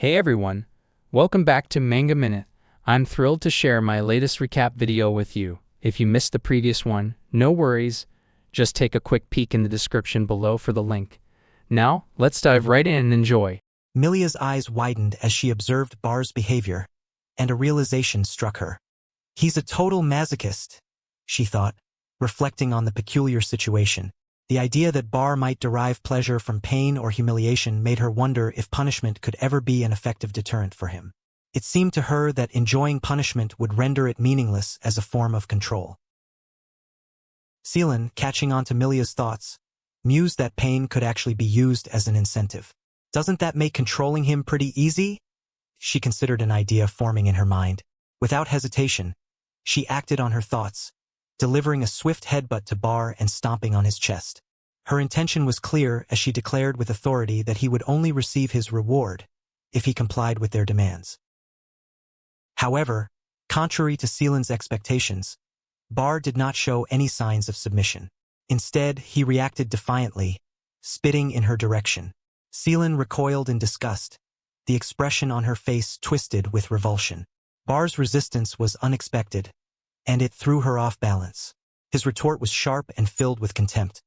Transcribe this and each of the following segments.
Hey everyone, welcome back to Manga Minute. I'm thrilled to share my latest recap video with you. If you missed the previous one, no worries, just take a quick peek in the description below for the link. Now, let's dive right in and enjoy. Milia's eyes widened as she observed Bar's behavior, and a realization struck her. He's a total masochist, she thought, reflecting on the peculiar situation. The idea that Bar might derive pleasure from pain or humiliation made her wonder if punishment could ever be an effective deterrent for him. It seemed to her that enjoying punishment would render it meaningless as a form of control. Seelan, catching on to Milia's thoughts, mused that pain could actually be used as an incentive. Doesn't that make controlling him pretty easy? She considered an idea forming in her mind. Without hesitation, she acted on her thoughts, delivering a swift headbutt to Bar and stomping on his chest. Her intention was clear as she declared with authority that he would only receive his reward if he complied with their demands. However, contrary to Seelan's expectations, Bar did not show any signs of submission. Instead, he reacted defiantly, spitting in her direction. Seelan recoiled in disgust, the expression on her face twisted with revulsion. Bar's resistance was unexpected, and it threw her off balance. His retort was sharp and filled with contempt.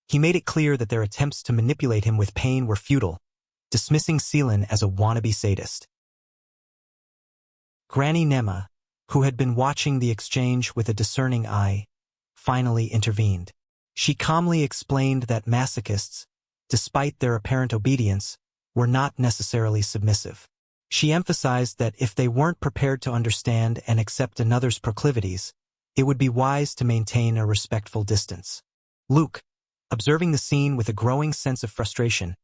He made it clear that their attempts to manipulate him with pain were futile, dismissing Seelan as a wannabe sadist. Granny Nema, who had been watching the exchange with a discerning eye, finally intervened. She calmly explained that masochists, despite their apparent obedience, were not necessarily submissive. She emphasized that if they weren't prepared to understand and accept another's proclivities, it would be wise to maintain a respectful distance. Luke, observing the scene with a growing sense of frustration,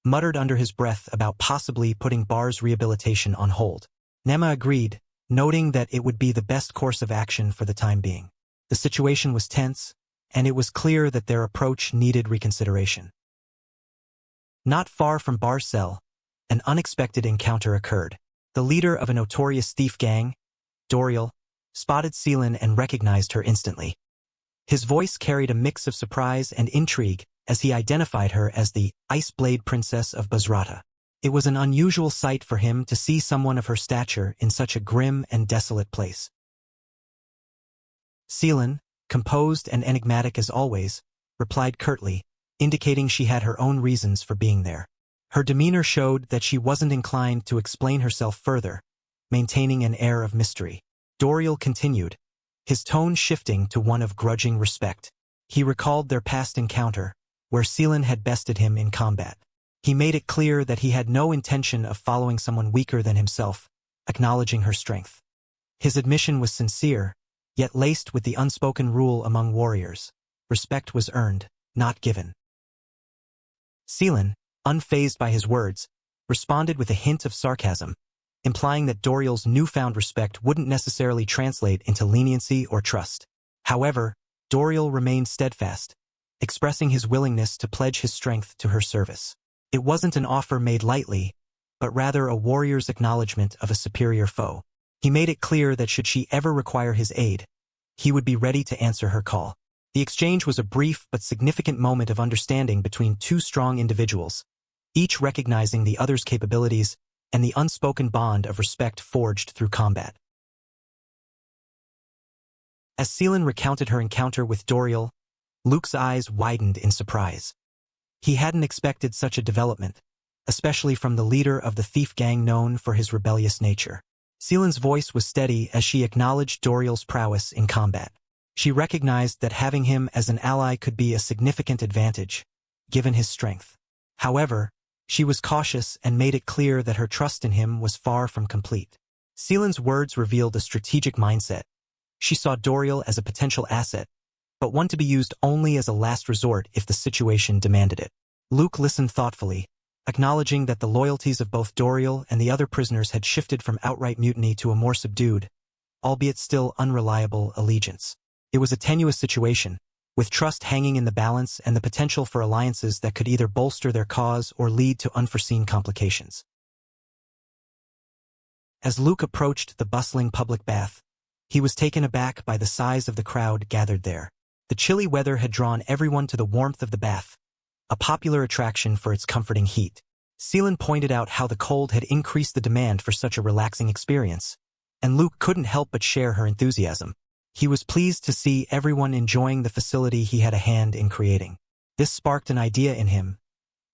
muttered under his breath about possibly putting Bar's rehabilitation on hold. Nema agreed, noting that it would be the best course of action for the time being. The situation was tense, and it was clear that their approach needed reconsideration. Not far from Bar's cell, an unexpected encounter occurred. The leader of a notorious thief gang, Doriel, spotted Seelan and recognized her instantly. His voice carried a mix of surprise and intrigue as he identified her as the Ice Blade Princess of Basrata. It was an unusual sight for him to see someone of her stature in such a grim and desolate place. Seelan, composed and enigmatic as always, replied curtly, indicating she had her own reasons for being there. Her demeanor showed that she wasn't inclined to explain herself further, maintaining an air of mystery. Doriel continued, his tone shifting to one of grudging respect. He recalled their past encounter, where Seelan had bested him in combat. He made it clear that he had no intention of following someone weaker than himself, acknowledging her strength. His admission was sincere, yet laced with the unspoken rule among warriors. Respect was earned, not given. Seelan, unfazed by his words, responded with a hint of sarcasm, implying that Doriel's newfound respect wouldn't necessarily translate into leniency or trust. However, Doriel remained steadfast, expressing his willingness to pledge his strength to her service. It wasn't an offer made lightly, but rather a warrior's acknowledgement of a superior foe. He made it clear that should she ever require his aid, he would be ready to answer her call. The exchange was a brief but significant moment of understanding between two strong individuals, each recognizing the other's capabilities and the unspoken bond of respect forged through combat. As Seelan recounted her encounter with Doriel, Luke's eyes widened in surprise. He hadn't expected such a development, especially from the leader of the thief gang known for his rebellious nature. Seelan's voice was steady as she acknowledged Doriel's prowess in combat. She recognized that having him as an ally could be a significant advantage, given his strength. However, she was cautious and made it clear that her trust in him was far from complete. Seelan's words revealed a strategic mindset. She saw Doriel as a potential asset, but one to be used only as a last resort if the situation demanded it. Luke listened thoughtfully, acknowledging that the loyalties of both Doriel and the other prisoners had shifted from outright mutiny to a more subdued, albeit still unreliable, allegiance. It was a tenuous situation, with trust hanging in the balance and the potential for alliances that could either bolster their cause or lead to unforeseen complications. As Luke approached the bustling public bath, he was taken aback by the size of the crowd gathered there. The chilly weather had drawn everyone to the warmth of the bath, a popular attraction for its comforting heat. Seelan pointed out how the cold had increased the demand for such a relaxing experience, and Luke couldn't help but share her enthusiasm. He was pleased to see everyone enjoying the facility he had a hand in creating. This sparked an idea in him.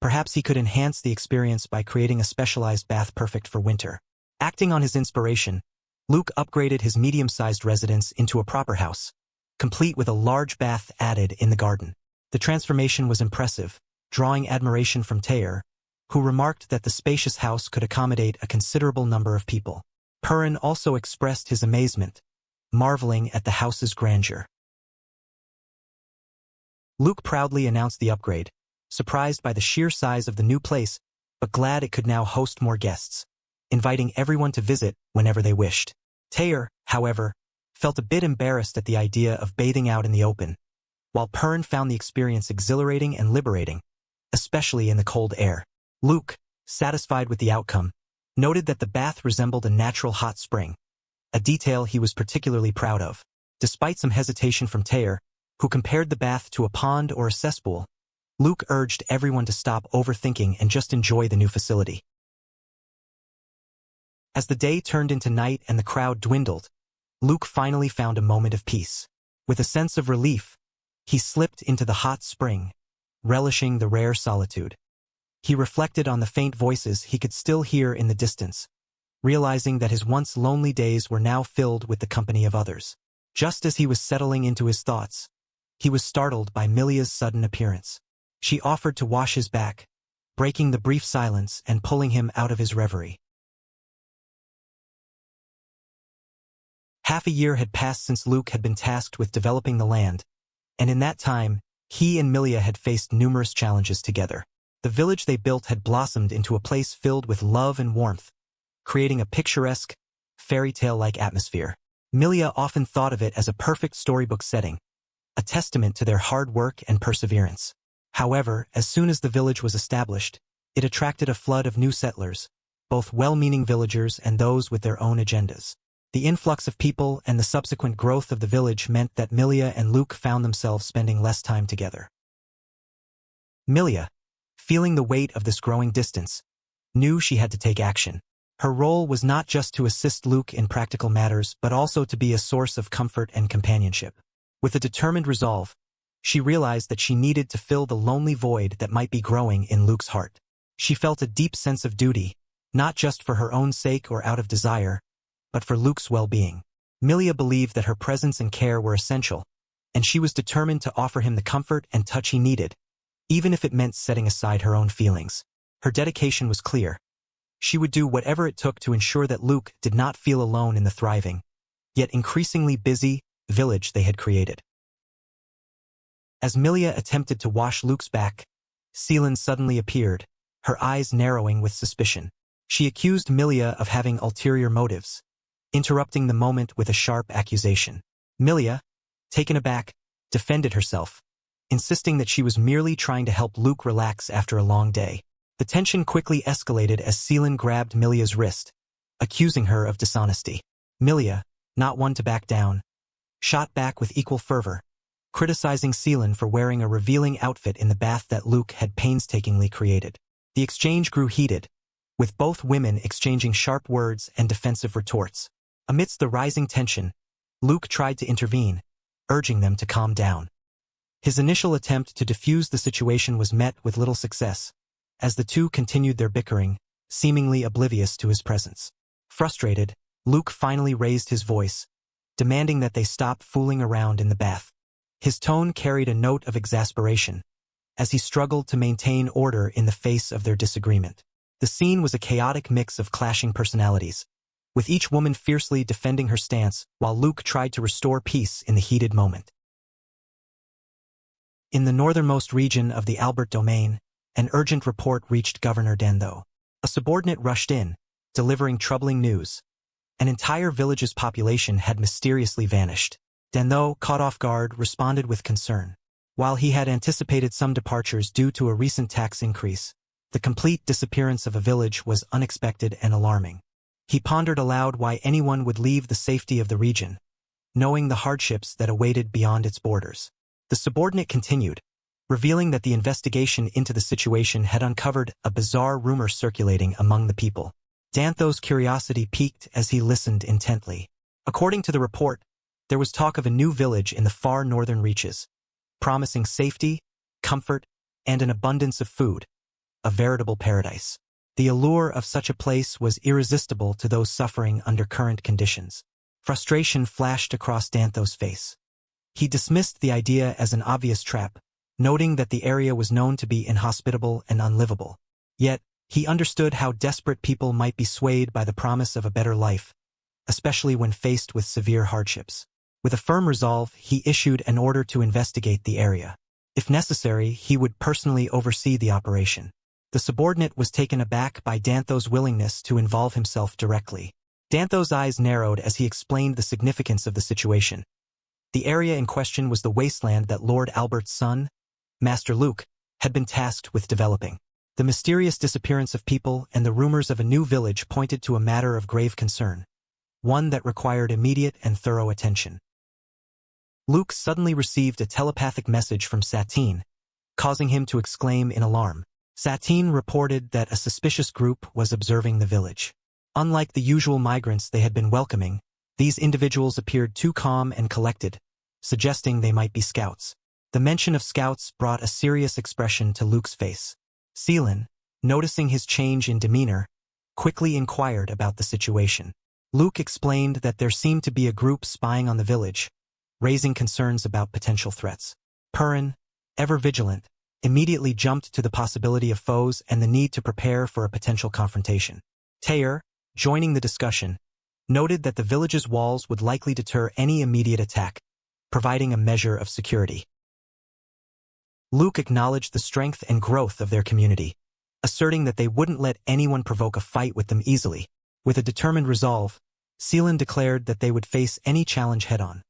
Perhaps he could enhance the experience by creating a specialized bath perfect for winter. Acting on his inspiration, Luke upgraded his medium-sized residence into a proper house, complete with a large bath added in the garden. The transformation was impressive, drawing admiration from Taylor, who remarked that the spacious house could accommodate a considerable number of people. Perrin also expressed his amazement, marveling at the house's grandeur. Luke proudly announced the upgrade, surprised by the sheer size of the new place, but glad it could now host more guests, inviting everyone to visit whenever they wished. Taylor, however, felt a bit embarrassed at the idea of bathing out in the open, while Perrin found the experience exhilarating and liberating, especially in the cold air. Luke, satisfied with the outcome, noted that the bath resembled a natural hot spring, a detail he was particularly proud of. Despite some hesitation from Taylor, who compared the bath to a pond or a cesspool, Luke urged everyone to stop overthinking and just enjoy the new facility. As the day turned into night and the crowd dwindled, Luke finally found a moment of peace. With a sense of relief, he slipped into the hot spring, relishing the rare solitude. He reflected on the faint voices he could still hear in the distance, realizing that his once lonely days were now filled with the company of others. Just as he was settling into his thoughts, he was startled by Milia's sudden appearance. She offered to wash his back, breaking the brief silence and pulling him out of his reverie. Half a year had passed since Luke had been tasked with developing the land, and in that time, he and Milia had faced numerous challenges together. The village they built had blossomed into a place filled with love and warmth, creating a picturesque, fairy tale-like atmosphere. Milia often thought of it as a perfect storybook setting, a testament to their hard work and perseverance. However, as soon as the village was established, it attracted a flood of new settlers, both well-meaning villagers and those with their own agendas. The influx of people and the subsequent growth of the village meant that Milia and Luke found themselves spending less time together. Milia, feeling the weight of this growing distance, knew she had to take action. Her role was not just to assist Luke in practical matters but also to be a source of comfort and companionship. With a determined resolve, she realized that she needed to fill the lonely void that might be growing in Luke's heart. She felt a deep sense of duty, not just for her own sake or out of desire, but for Luke's well-being. Milia believed that her presence and care were essential, and she was determined to offer him the comfort and touch he needed, even if it meant setting aside her own feelings. Her dedication was clear. She would do whatever it took to ensure that Luke did not feel alone in the thriving, yet increasingly busy, village they had created. As Milia attempted to wash Luke's back, Seelan suddenly appeared, her eyes narrowing with suspicion. She accused Milia of having ulterior motives, interrupting the moment with a sharp accusation. Milia, taken aback, defended herself, insisting that she was merely trying to help Luke relax after a long day. The tension quickly escalated as Seelan grabbed Milia's wrist, accusing her of dishonesty. Milia, not one to back down, shot back with equal fervor, criticizing Seelan for wearing a revealing outfit in the bath that Luke had painstakingly created. The exchange grew heated, with both women exchanging sharp words and defensive retorts. Amidst the rising tension, Luke tried to intervene, urging them to calm down. His initial attempt to defuse the situation was met with little success, as the two continued their bickering, seemingly oblivious to his presence. Frustrated, Luke finally raised his voice, demanding that they stop fooling around in the bath. His tone carried a note of exasperation, as he struggled to maintain order in the face of their disagreement. The scene was a chaotic mix of clashing personalities, with each woman fiercely defending her stance while Luke tried to restore peace in the heated moment. In the northernmost region of the Albert Domain, an urgent report reached Governor Dendo. A subordinate rushed in, delivering troubling news. An entire village's population had mysteriously vanished. Dendo, caught off guard, responded with concern. While he had anticipated some departures due to a recent tax increase, the complete disappearance of a village was unexpected and alarming. He pondered aloud why anyone would leave the safety of the region, knowing the hardships that awaited beyond its borders. The subordinate continued, revealing that the investigation into the situation had uncovered a bizarre rumor circulating among the people. Dantho's curiosity piqued as he listened intently. According to the report, there was talk of a new village in the far northern reaches, promising safety, comfort, and an abundance of food, a veritable paradise. The allure of such a place was irresistible to those suffering under current conditions. Frustration flashed across Dantho's face. He dismissed the idea as an obvious trap, noting that the area was known to be inhospitable and unlivable. Yet, he understood how desperate people might be swayed by the promise of a better life, especially when faced with severe hardships. With a firm resolve, he issued an order to investigate the area. If necessary, he would personally oversee the operation. The subordinate was taken aback by Dantho's willingness to involve himself directly. Dantho's eyes narrowed as he explained the significance of the situation. The area in question was the wasteland that Lord Albert's son, Master Luke, had been tasked with developing. The mysterious disappearance of people and the rumors of a new village pointed to a matter of grave concern, one that required immediate and thorough attention. Luke suddenly received a telepathic message from Satine, causing him to exclaim in alarm. Satine reported that a suspicious group was observing the village. Unlike the usual migrants they had been welcoming, these individuals appeared too calm and collected, suggesting they might be scouts. The mention of scouts brought a serious expression to Luke's face. Seelin, noticing his change in demeanor, quickly inquired about the situation. Luke explained that there seemed to be a group spying on the village, raising concerns about potential threats. Perrin, ever vigilant, immediately jumped to the possibility of foes and the need to prepare for a potential confrontation. Taylor, joining the discussion, noted that the village's walls would likely deter any immediate attack, providing a measure of security. Luke acknowledged the strength and growth of their community, asserting that they wouldn't let anyone provoke a fight with them easily. With a determined resolve, Seelin declared that they would face any challenge head-on,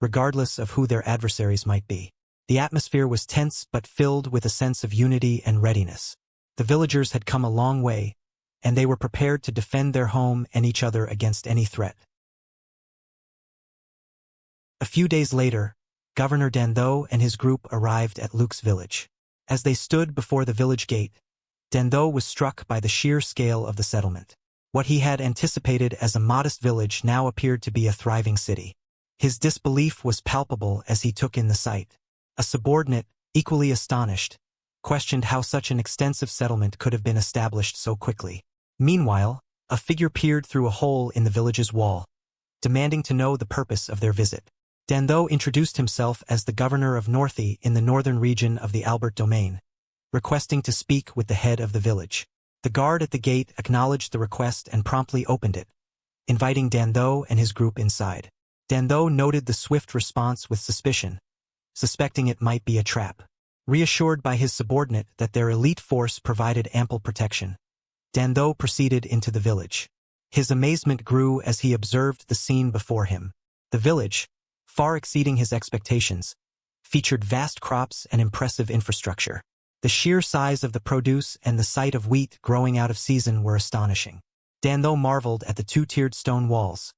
regardless of who their adversaries might be. The atmosphere was tense but filled with a sense of unity and readiness. The villagers had come a long way, and they were prepared to defend their home and each other against any threat. A few days later, Governor Dendo and his group arrived at Luke's village. As they stood before the village gate, Dendo was struck by the sheer scale of the settlement. What he had anticipated as a modest village now appeared to be a thriving city. His disbelief was palpable as he took in the sight. A subordinate, equally astonished, questioned how such an extensive settlement could have been established so quickly. Meanwhile, a figure peered through a hole in the village's wall, demanding to know the purpose of their visit. Dendo introduced himself as the governor of Northey in the northern region of the Albert domain, requesting to speak with the head of the village. The guard at the gate acknowledged the request and promptly opened it, inviting Dendo and his group inside. Dendo noted the swift response with suspicion, suspecting it might be a trap. Reassured by his subordinate that their elite force provided ample protection, Dendo proceeded into the village. His amazement grew as he observed the scene before him. The village, far exceeding his expectations, featured vast crops and impressive infrastructure. The sheer size of the produce and the sight of wheat growing out of season were astonishing. Dendo marveled at the two-tiered stone walls,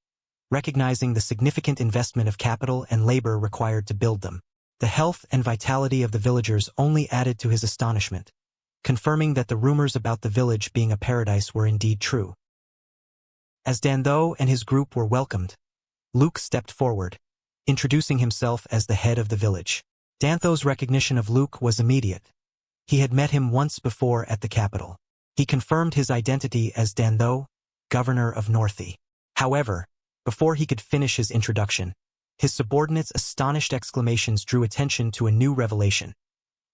recognizing the significant investment of capital and labor required to build them. The health and vitality of the villagers only added to his astonishment, confirming that the rumors about the village being a paradise were indeed true. As Dendo and his group were welcomed, Luke stepped forward, introducing himself as the head of the village. Dantho's recognition of Luke was immediate. He had met him once before at the capital. He confirmed his identity as Dendo, governor of Northey. However, before he could finish his introduction, his subordinate's astonished exclamations drew attention to a new revelation.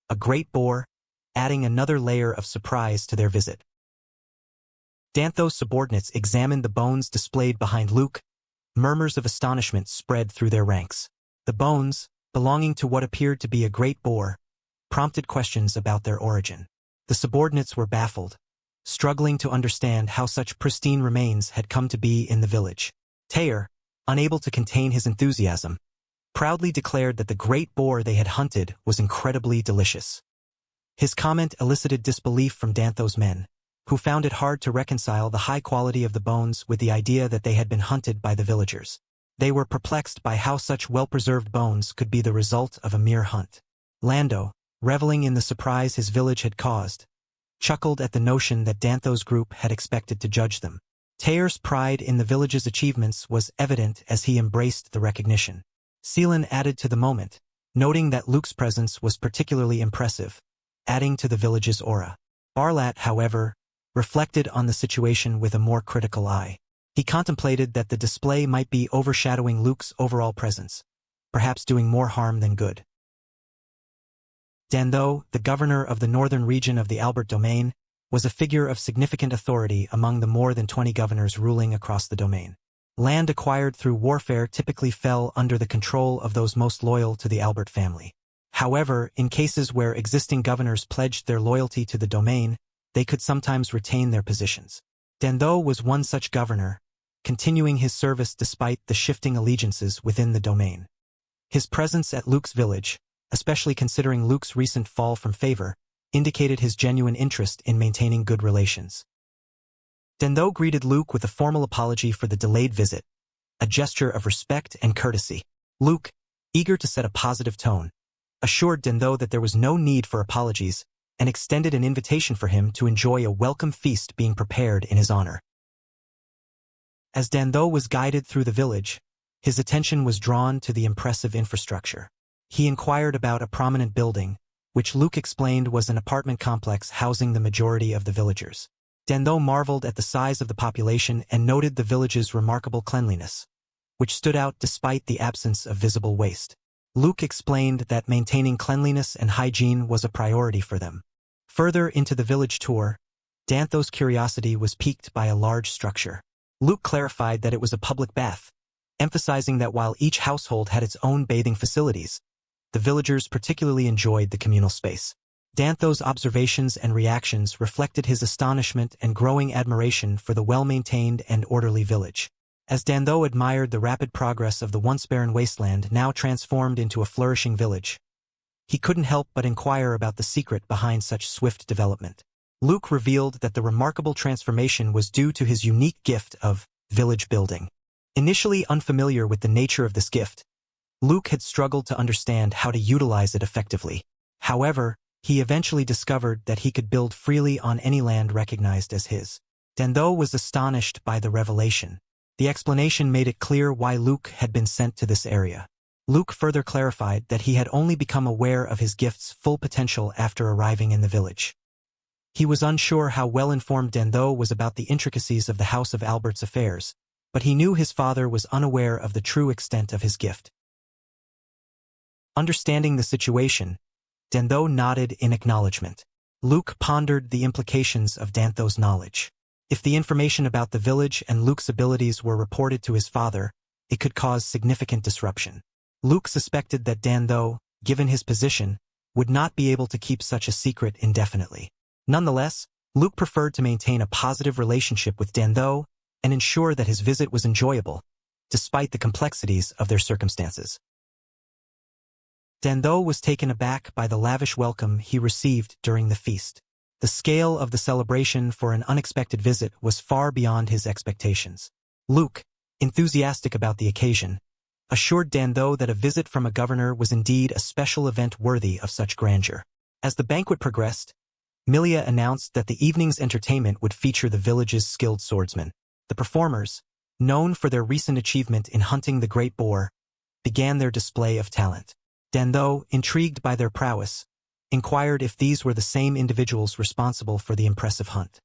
A great boar, adding another layer of surprise to their visit. Dantho's subordinates examined the bones displayed behind Luke. Murmurs of astonishment spread through their ranks. The bones, belonging to what appeared to be a great boar, prompted questions about their origin. The subordinates were baffled, struggling to understand how such pristine remains had come to be in the village. Taylor, unable to contain his enthusiasm, proudly declared that the great boar they had hunted was incredibly delicious. His comment elicited disbelief from Dantho's men, who found it hard to reconcile the high quality of the bones with the idea that they had been hunted by the villagers. They were perplexed by how such well-preserved bones could be the result of a mere hunt. Lando, reveling in the surprise his village had caused, chuckled at the notion that Dantho's group had expected to judge them. Taeir's pride in the village's achievements was evident as he embraced the recognition. Seelan added to the moment, noting that Luke's presence was particularly impressive, adding to the village's aura. Barlat, however, reflected on the situation with a more critical eye. He contemplated that the display might be overshadowing Luke's overall presence, perhaps doing more harm than good. Dendo, the governor of the northern region of the Albert Domain, was a figure of significant authority among the more than 20 governors ruling across the domain. Land acquired through warfare typically fell under the control of those most loyal to the Albert family. However, in cases where existing governors pledged their loyalty to the domain, they could sometimes retain their positions. Dendo was one such governor, continuing his service despite the shifting allegiances within the domain. His presence at Luke's village, especially considering Luke's recent fall from favor, indicated his genuine interest in maintaining good relations. Dendo greeted Luke with a formal apology for the delayed visit, a gesture of respect and courtesy. Luke, eager to set a positive tone, assured Dendo that there was no need for apologies and extended an invitation for him to enjoy a welcome feast being prepared in his honor. As Dendo was guided through the village, his attention was drawn to the impressive infrastructure. He inquired about a prominent building, which Luke explained was an apartment complex housing the majority of the villagers. Dendo marveled at the size of the population and noted the village's remarkable cleanliness, which stood out despite the absence of visible waste. Luke explained that maintaining cleanliness and hygiene was a priority for them. Further into the village tour, Dantho's curiosity was piqued by a large structure. Luke clarified that it was a public bath, emphasizing that while each household had its own bathing facilities, the villagers particularly enjoyed the communal space. Dantho's observations and reactions reflected his astonishment and growing admiration for the well-maintained and orderly village. As Dendo admired the rapid progress of the once barren wasteland now transformed into a flourishing village, he couldn't help but inquire about the secret behind such swift development. Luke revealed that the remarkable transformation was due to his unique gift of village building. Initially unfamiliar with the nature of this gift, Luke had struggled to understand how to utilize it effectively. However, he eventually discovered that he could build freely on any land recognized as his. Dendo was astonished by the revelation. The explanation made it clear why Luke had been sent to this area. Luke further clarified that he had only become aware of his gift's full potential after arriving in the village. He was unsure how well-informed Dendo was about the intricacies of the House of Albert's affairs, but he knew his father was unaware of the true extent of his gift. Understanding the situation, Dendo nodded in acknowledgement. Luke pondered the implications of Dantho's knowledge. If the information about the village and Luke's abilities were reported to his father, it could cause significant disruption. Luke suspected that Dendo, given his position, would not be able to keep such a secret indefinitely. Nonetheless, Luke preferred to maintain a positive relationship with Dendo and ensure that his visit was enjoyable, despite the complexities of their circumstances. Dendo was taken aback by the lavish welcome he received during the feast. The scale of the celebration for an unexpected visit was far beyond his expectations. Luke, enthusiastic about the occasion, assured Dendo that a visit from a governor was indeed a special event worthy of such grandeur. As the banquet progressed, Milia announced that the evening's entertainment would feature the village's skilled swordsmen. The performers, known for their recent achievement in hunting the great boar, began their display of talent. Dendo, intrigued by their prowess, inquired if these were the same individuals responsible for the impressive hunt.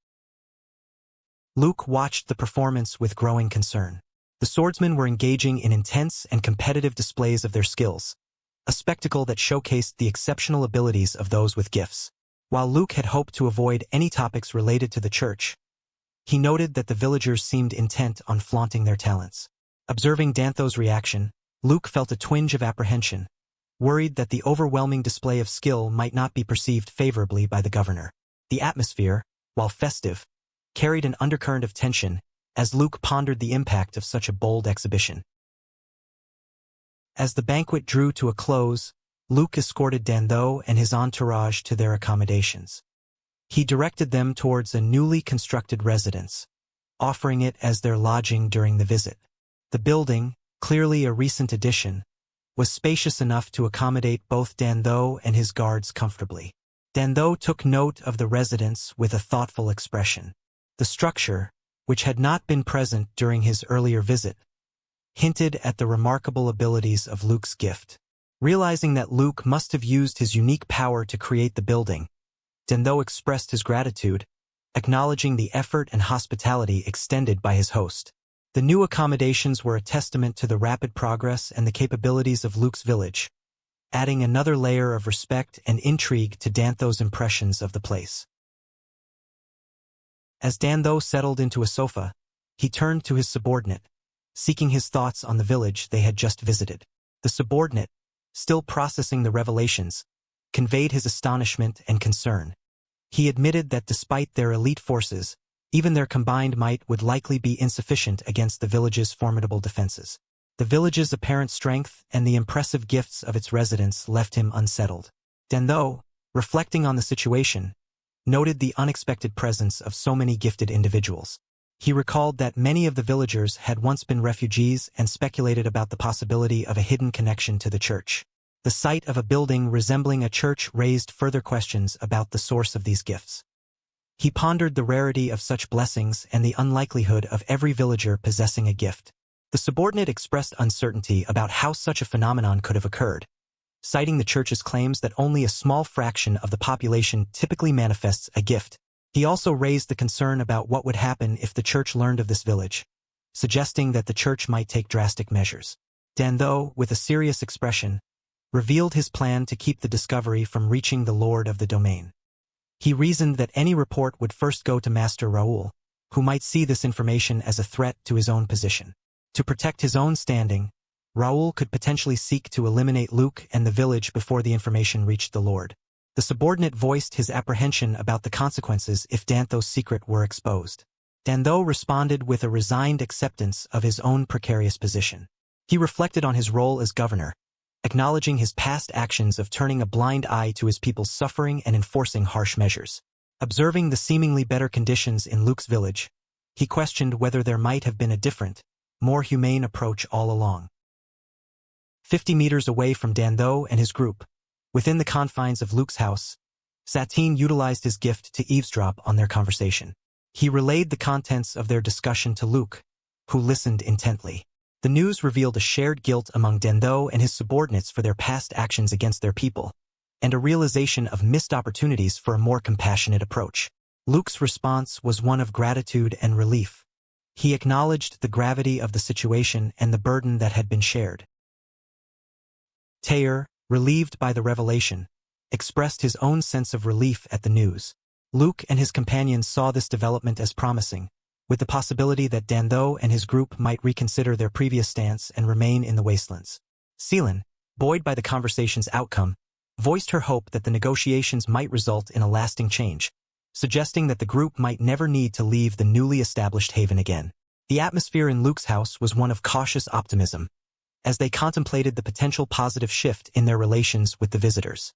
Luke watched the performance with growing concern. The swordsmen were engaging in intense and competitive displays of their skills, a spectacle that showcased the exceptional abilities of those with gifts. While Luke had hoped to avoid any topics related to the church, he noted that the villagers seemed intent on flaunting their talents. Observing Dantho's reaction, Luke felt a twinge of apprehension, worried that the overwhelming display of skill might not be perceived favorably by the governor. The atmosphere, while festive, carried an undercurrent of tension as Luke pondered the impact of such a bold exhibition. As the banquet drew to a close, Luke escorted Dendo and his entourage to their accommodations. He directed them towards a newly constructed residence, offering it as their lodging during the visit. The building, clearly a recent addition, was spacious enough to accommodate both Dendo and his guards comfortably. Dendo took note of the residence with a thoughtful expression. The structure, which had not been present during his earlier visit, hinted at the remarkable abilities of Luke's gift. Realizing that Luke must have used his unique power to create the building, Dendo expressed his gratitude, acknowledging the effort and hospitality extended by his host. The new accommodations were a testament to the rapid progress and the capabilities of Luke's village, adding another layer of respect and intrigue to Dando's impressions of the place. As Dendo settled into a sofa, he turned to his subordinate, seeking his thoughts on the village they had just visited. The subordinate, still processing the revelations, conveyed his astonishment and concern. He admitted that despite their elite forces, even their combined might would likely be insufficient against the village's formidable defenses. The village's apparent strength and the impressive gifts of its residents left him unsettled. Dendo, reflecting on the situation, noted the unexpected presence of so many gifted individuals. He recalled that many of the villagers had once been refugees and speculated about the possibility of a hidden connection to the church. The sight of a building resembling a church raised further questions about the source of these gifts. He pondered the rarity of such blessings and the unlikelihood of every villager possessing a gift. The subordinate expressed uncertainty about how such a phenomenon could have occurred, citing the church's claims that only a small fraction of the population typically manifests a gift. He also raised the concern about what would happen if the church learned of this village, suggesting that the church might take drastic measures. Dendo, with a serious expression, revealed his plan to keep the discovery from reaching the lord of the domain. He reasoned that any report would first go to Master Raoul, who might see this information as a threat to his own position. To protect his own standing, Raoul could potentially seek to eliminate Luke and the village before the information reached the lord. The subordinate voiced his apprehension about the consequences if Dando's secret were exposed. Dendo responded with a resigned acceptance of his own precarious position. He reflected on his role as governor, acknowledging his past actions of turning a blind eye to his people's suffering and enforcing harsh measures. Observing the seemingly better conditions in Luke's village, he questioned whether there might have been a different, more humane approach all along. 50 meters away from Dendo and his group, within the confines of Luke's house, Satine utilized his gift to eavesdrop on their conversation. He relayed the contents of their discussion to Luke, who listened intently. The news revealed a shared guilt among Dendo and his subordinates for their past actions against their people, and a realization of missed opportunities for a more compassionate approach. Luke's response was one of gratitude and relief. He acknowledged the gravity of the situation and the burden that had been shared. Taylor, relieved by the revelation, expressed his own sense of relief at the news. Luke and his companions saw this development as promising, with the possibility that Dendo and his group might reconsider their previous stance and remain in the wastelands. Celine, buoyed by the conversation's outcome, voiced her hope that the negotiations might result in a lasting change, suggesting that the group might never need to leave the newly established haven again. The atmosphere in Luke's house was one of cautious optimism, as they contemplated the potential positive shift in their relations with the visitors.